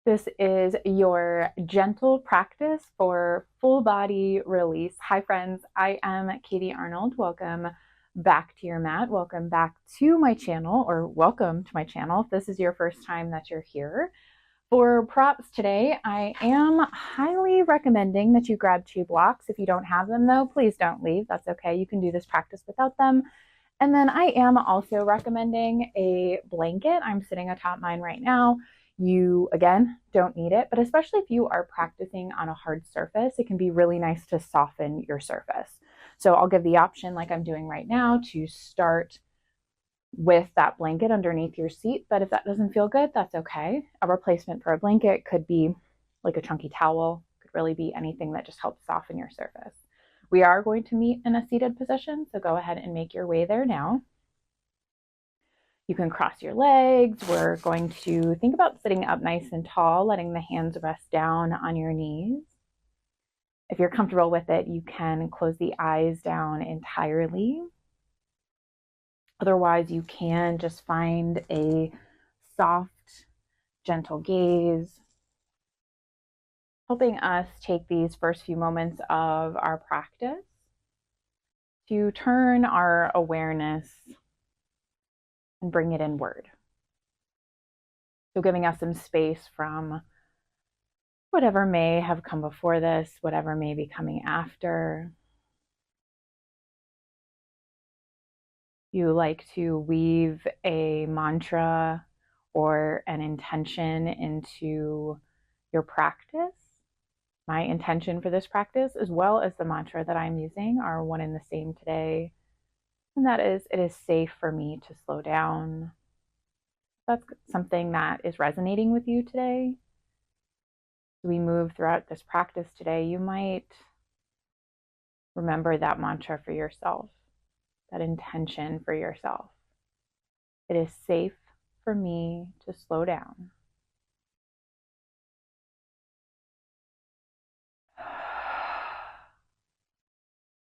This is your gentle practice for full body release. Hi, friends. I am Katie Arnold. Welcome back to your mat. Welcome back to my channel, or welcome to my channel if this is your first time that you're here. For props today, I am highly recommending that you grab 2 blocks. If you don't have them, though, please don't leave. That's okay. You can do this practice without them. And then I am also recommending a blanket. I'm sitting atop mine right now. You, again, don't need it, but especially if you are practicing on a hard surface, it can be really nice to soften your surface. So I'll give the option, like I'm doing right now, to start with that blanket underneath your seat. But if that doesn't feel good, that's okay. A replacement for a blanket could be like a chunky towel, could really be anything that just helps soften your surface. We are going to meet in a seated position, so go ahead and make your way there now. You can cross your legs. We're going to think about sitting up nice and tall, letting the hands rest down on your knees. If you're comfortable with it, you can close the eyes down entirely. Otherwise, you can just find a soft, gentle gaze, helping us take these first few moments of our practice to turn our awareness and bring it inward. So giving us some space from whatever may have come before this, whatever may be coming after. You like to weave a mantra or an intention into your practice. My intention for this practice, as well as the mantra that I'm using, are one and the same today. And that is, it is safe for me to slow down. That's something that is resonating with you today. As we move throughout this practice today, you might remember that mantra for yourself, that intention for yourself. It is safe for me to slow down.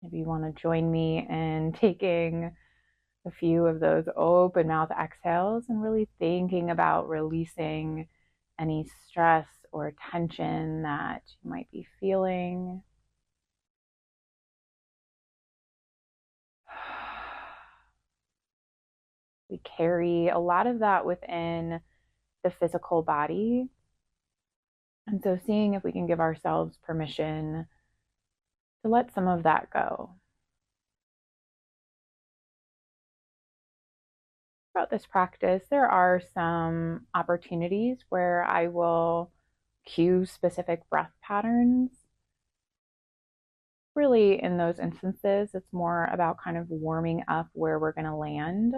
Maybe you want to join me in taking a few of those open mouth exhales and really thinking about releasing any stress or tension that you might be feeling. We carry a lot of that within the physical body. And so seeing if we can give ourselves permission to let some of that go. Throughout this practice, there are some opportunities where I will cue specific breath patterns. Really, in those instances, it's more about kind of warming up where we're going to land.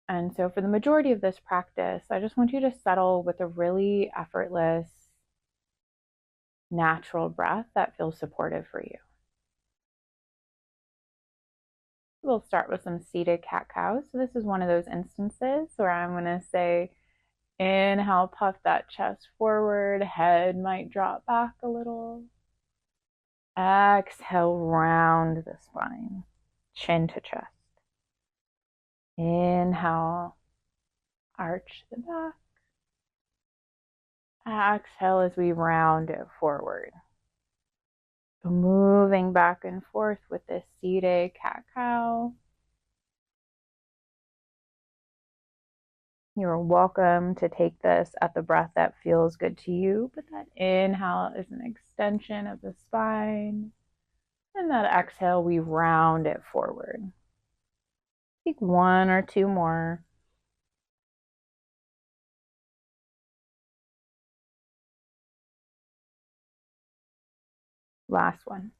And so for the majority of this practice, I just want you to settle with a really effortless, natural breath that feels supportive for you. We'll start with some seated cat-cow. So this is one of those instances where I'm going to say, inhale, puff that chest forward, head might drop back a little. Exhale, round the spine, chin to chest. Inhale, arch the back. Exhale as we round it forward. So moving back and forth with this seated cat-cow. You're welcome to take this at the breath that feels good to you, but that inhale is an extension of the spine. And that exhale, we round it forward. Take 1 or 2 more. Last one.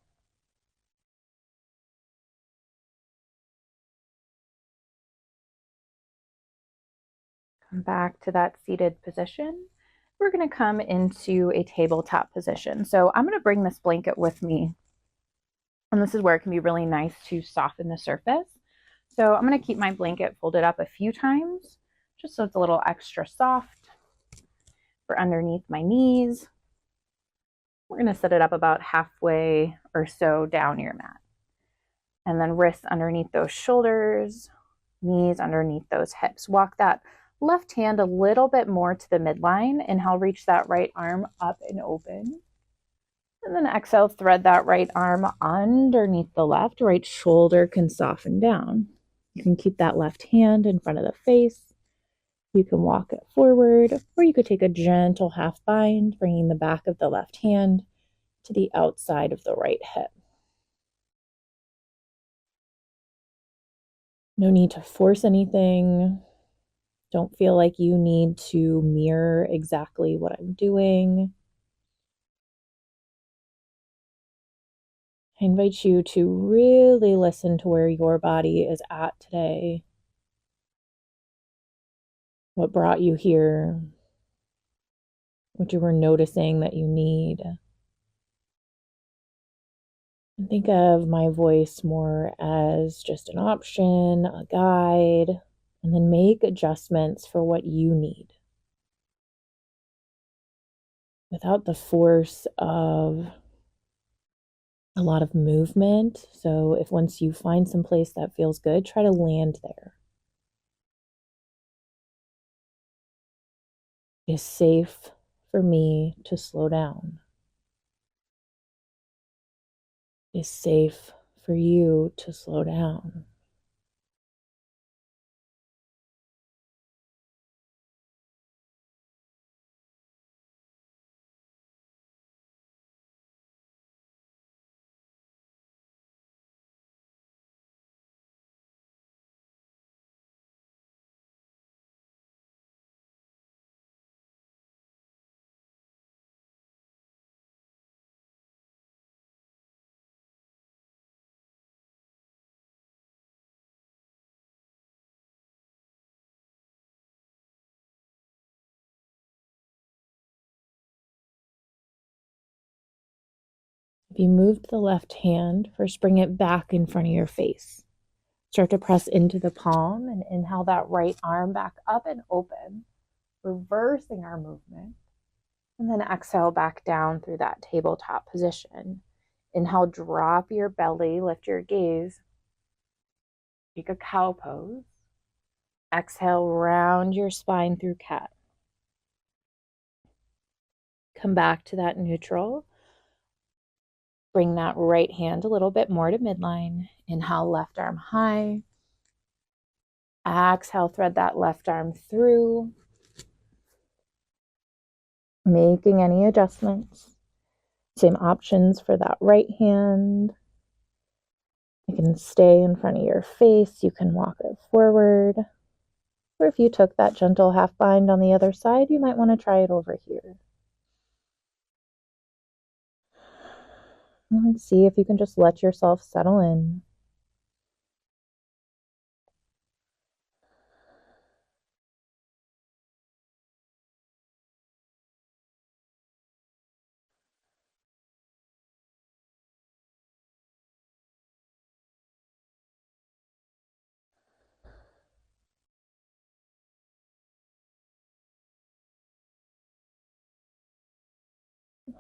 Come back to that seated position. We're going to come into a tabletop position. So I'm going to bring this blanket with me. And this is where it can be really nice to soften the surface. So I'm going to keep my blanket folded up a few times, just so it's a little extra soft for underneath my knees. We're going to set it up about halfway or so down your mat. And then wrists underneath those shoulders, knees underneath those hips. Walk that left hand a little bit more to the midline. Inhale, reach that right arm up and open. And then exhale, thread that right arm underneath the left. Right shoulder can soften down. You can keep that left hand in front of the face. You can walk it forward, or you could take a gentle half bind, bringing the back of the left hand to the outside of the right hip. No need to force anything. Don't feel like you need to mirror exactly what I'm doing. I invite you to really listen to where your body is at today. What brought you here? What you were noticing that you need. And think of my voice more as just an option, a guide, and then make adjustments for what you need without the force of a lot of movement. So if once you find some place that feels good, try to land there. It's safe for me to slow down. It's safe for you to slow down. If you moved the left hand, first bring it back in front of your face. Start to press into the palm and inhale that right arm back up and open, reversing our movement. And then exhale back down through that tabletop position. Inhale, drop your belly, lift your gaze. Take a cow pose. Exhale, round your spine through cat. Come back to that neutral. Bring that right hand a little bit more to midline. Inhale, left arm high. Exhale, thread that left arm through. Making any adjustments. Same options for that right hand. You can stay in front of your face. You can walk it forward. Or if you took that gentle half bind on the other side, you might want to try it over here. And see if you can just let yourself settle in.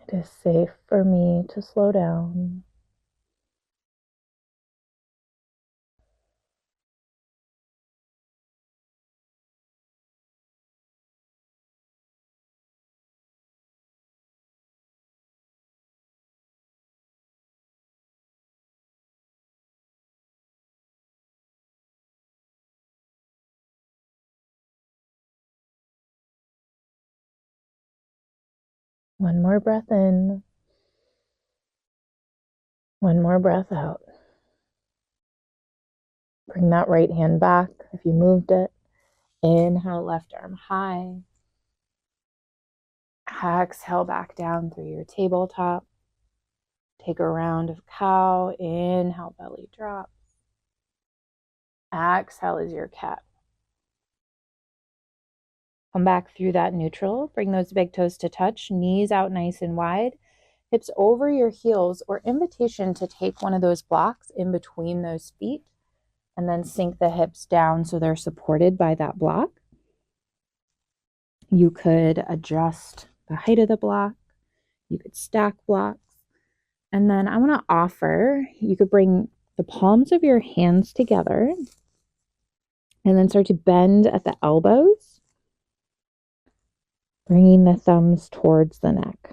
It is safe for me to slow down. One more breath in. One more breath out. Bring that right hand back if you moved it. Inhale, left arm high. Exhale back down through your tabletop. Take a round of cow. Inhale, belly drops. Exhale is your cat. Come back through that neutral. Bring those big toes to touch. Knees out nice and wide. Hips over your heels, or invitation to take one of those blocks in between those feet and then sink the hips down so they're supported by that block. You could adjust the height of the block. You could stack blocks. And then I want to offer, you could bring the palms of your hands together and then start to bend at the elbows. Bringing the thumbs towards the neck.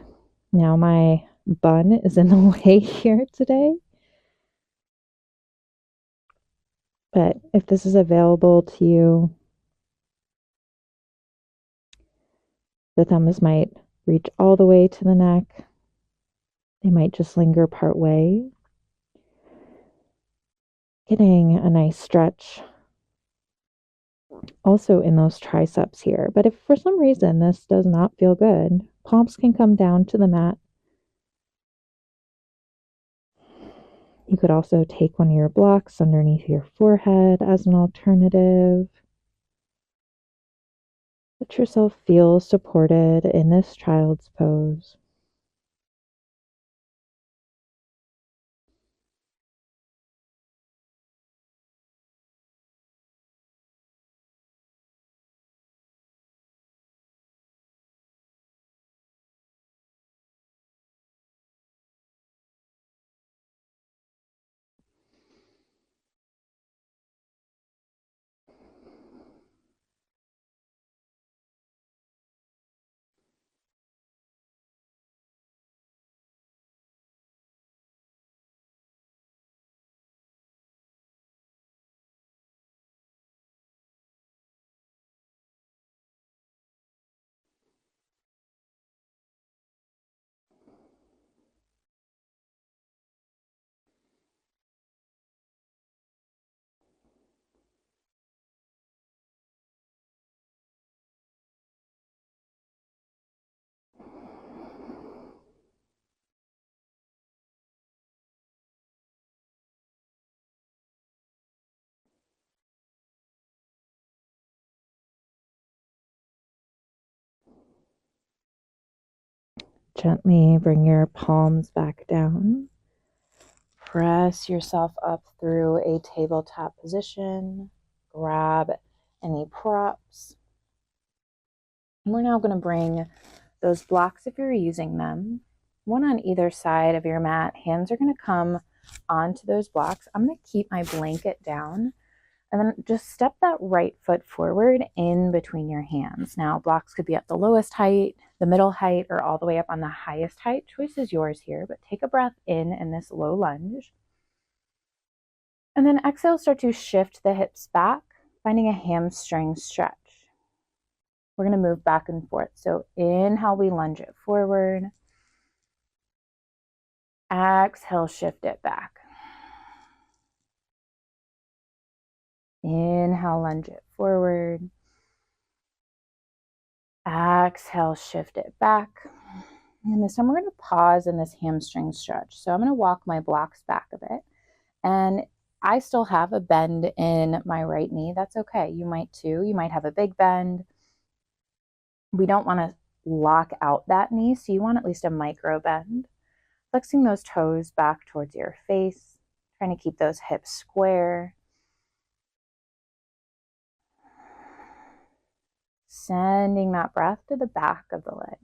Now my bun is in the way here today. But if this is available to you, the thumbs might reach all the way to the neck. They might just linger part way. Getting a nice stretch also in those triceps here. But if for some reason this does not feel good, palms can come down to the mat. You could also take one of your blocks underneath your forehead as an alternative. Let yourself feel supported in this child's pose. Gently bring your palms back down. Press yourself up through a tabletop position. Grab any props. And we're now going to bring those blocks, if you're using them, one on either side of your mat. Hands are going to come onto those blocks. I'm going to keep my blanket down and then just step that right foot forward in between your hands. Now, blocks could be at the lowest height, the middle height, or all the way up on the highest height. Choice is yours here, but take a breath in this low lunge. And then exhale, start to shift the hips back, finding a hamstring stretch. We're going to move back and forth. So inhale, we lunge it forward. Exhale, shift it back. Inhale, lunge it forward. Exhale, shift it back. And this time we're going to pause in this hamstring stretch. So I'm going to walk my blocks back a bit. And I still have a bend in my right knee. That's okay. You might too. You might have a big bend. We don't want to lock out that knee, so you want at least a micro bend. Flexing those toes back towards your face, trying to keep those hips square. Sending that breath to the back of the leg.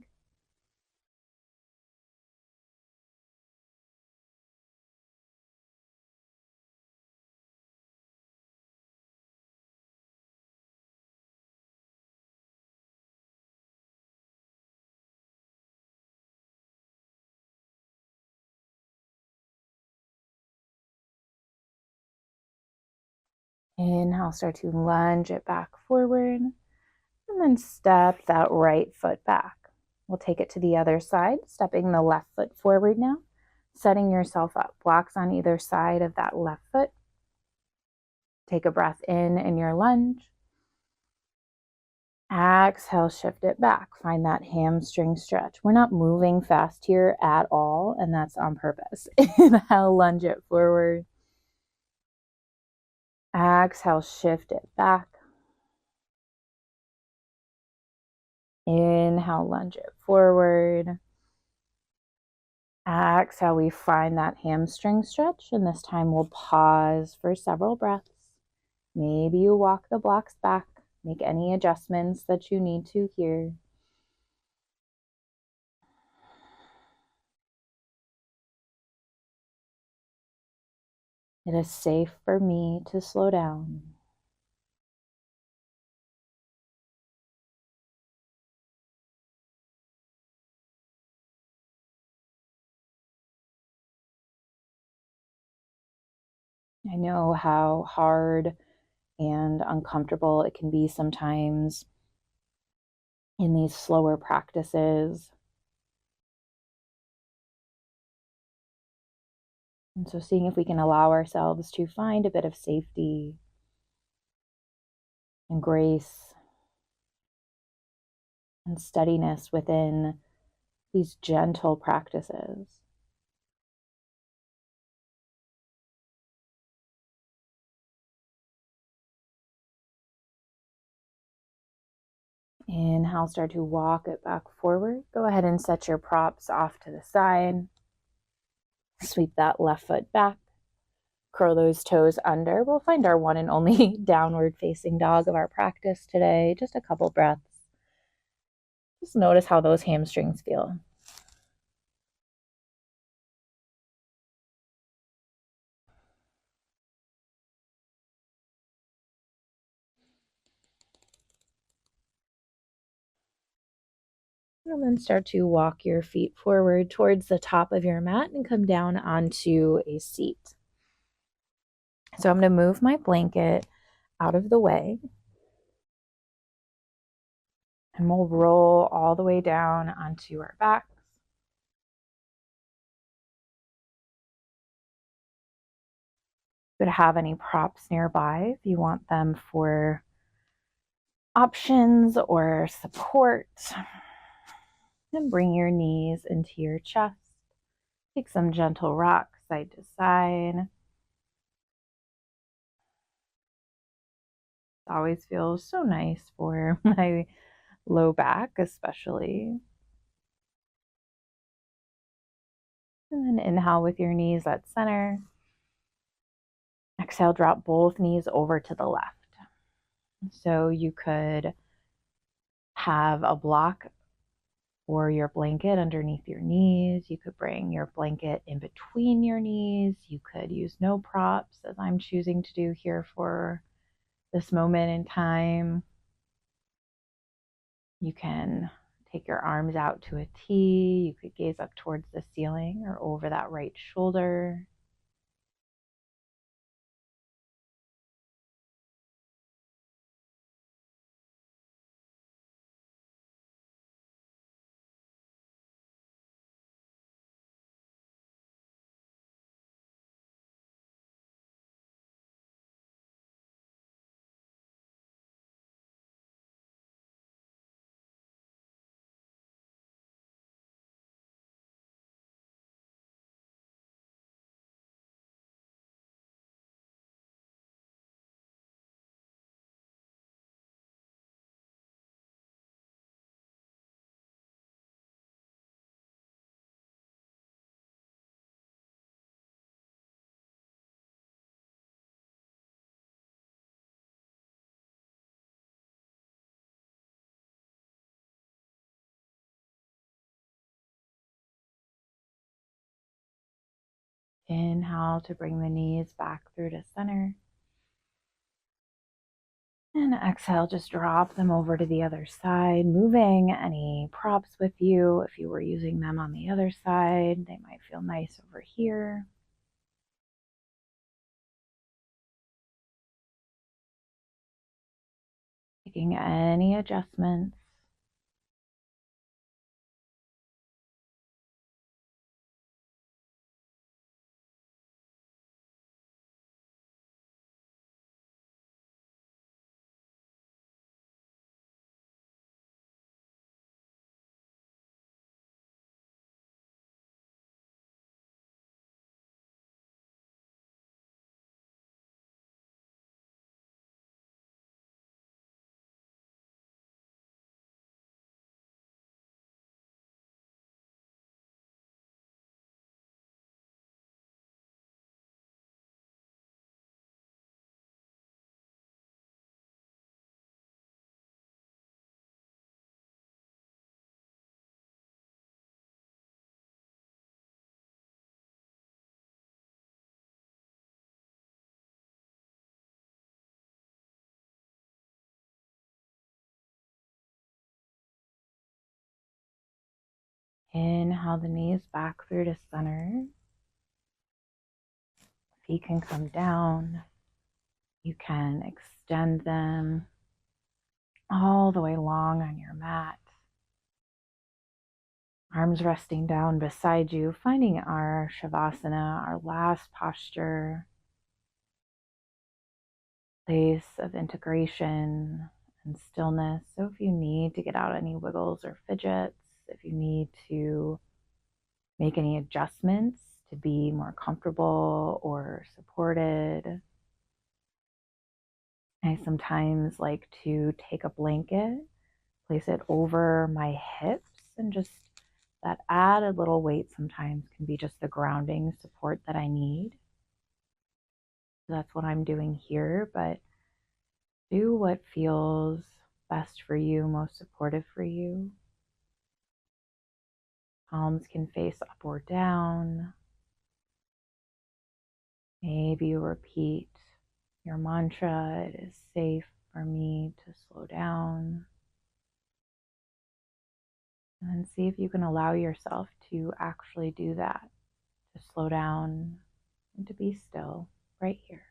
Inhale, start to lunge it back forward, and then step that right foot back. We'll take it to the other side, stepping the left foot forward now, setting yourself up. Blocks on either side of that left foot. Take a breath in your lunge. Exhale, shift it back. Find that hamstring stretch. We're not moving fast here at all, and that's on purpose. Inhale, lunge it forward. Exhale, shift it back. Inhale, lunge it forward. Exhale, we find that hamstring stretch, and this time we'll pause for several breaths. Maybe you walk the blocks back, make any adjustments that you need to here. It is safe for me to slow down. I know how hard and uncomfortable it can be sometimes in these slower practices. And so, seeing if we can allow ourselves to find a bit of safety and grace and steadiness within these gentle practices. Inhale, start to walk it back forward. Go ahead and set your props off to the side. Sweep that left foot back. Curl those toes under. We'll find our one and only downward facing dog of our practice today. Just a couple breaths. Just notice how those hamstrings feel. And then start to walk your feet forward towards the top of your mat and come down onto a seat. So I'm going to move my blanket out of the way. And we'll roll all the way down onto our backs. You could have any props nearby if you want them for options or support. And bring your knees into your chest. Take some gentle rocks side to side. It always feels so nice for my low back, especially. And then inhale with your knees at center. Exhale, drop both knees over to the left. So you could have a block or your blanket underneath your knees. You could bring your blanket in between your knees. You could use no props, as I'm choosing to do here for this moment in time. You can take your arms out to a T. You could gaze up towards the ceiling or over that right shoulder. Inhale to bring the knees back through to center. And exhale, just drop them over to the other side, moving any props with you. If you were using them on the other side, they might feel nice over here. Making any adjustments. Inhale the knees back through to center. Feet can come down. You can extend them all the way long on your mat. Arms resting down beside you, finding our Shavasana, our last posture, place of integration and stillness. So if you need to get out any wiggles or fidgets, if you need to make any adjustments to be more comfortable or supported, I sometimes like to take a blanket, place it over my hips, and just that added little weight sometimes can be just the grounding support that I need. So that's what I'm doing here, but do what feels best for you, most supportive for you. Palms can face up or down. Maybe you repeat your mantra, it is safe for me to slow down. And then see if you can allow yourself to actually do that, to slow down and to be still right here.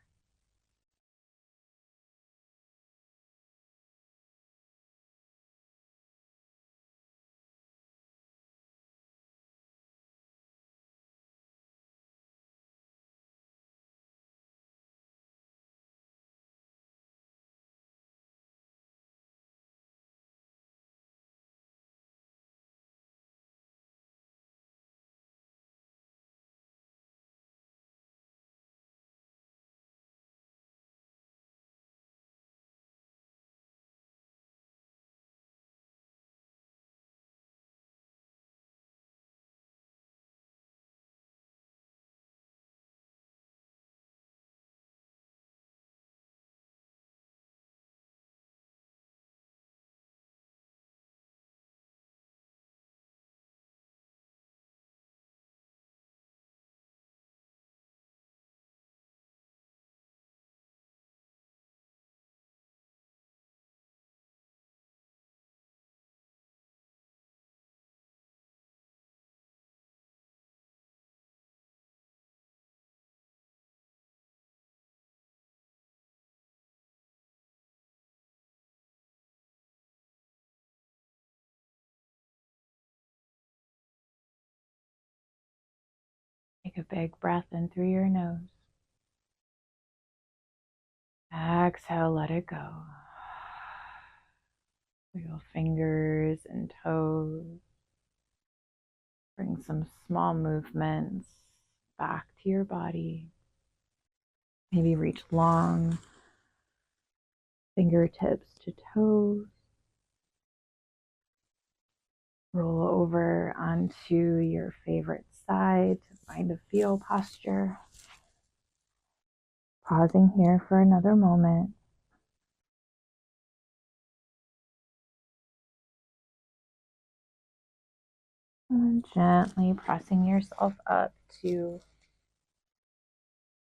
Take a big breath in through your nose. Exhale, let it go. Wiggle fingers and toes. Bring some small movements back to your body. Maybe reach long fingertips to toes. Roll over onto your favorite side to find a fetal posture. Pausing here for another moment. And gently pressing yourself up to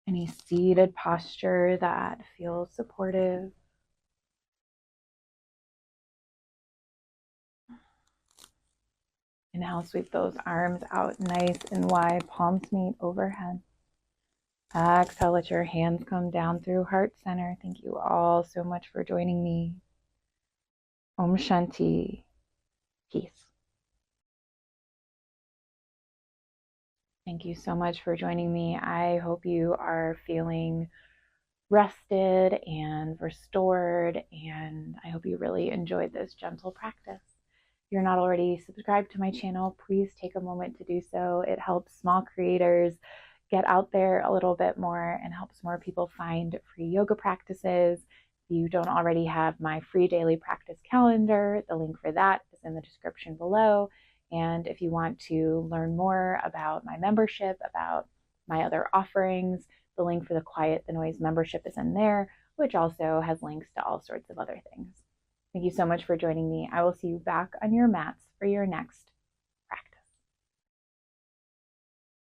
any seated posture that feels supportive. And now sweep those arms out nice and wide, palms meet overhead. Exhale, let your hands come down through heart center. Thank you all so much for joining me. Om Shanti. Peace. Thank you so much for joining me. I hope you are feeling rested and restored, and I hope you really enjoyed this gentle practice. If you're not already subscribed to my channel, please take a moment to do so. It helps small creators get out there a little bit more and helps more people find free yoga practices. If you don't already have my free daily practice calendar, the link for that is in the description below. And if you want to learn more about my membership, about my other offerings, the link for the Quiet the Noise membership is in there, which also has links to all sorts of other things. Thank you so much for joining me. I will see you back on your mats for your next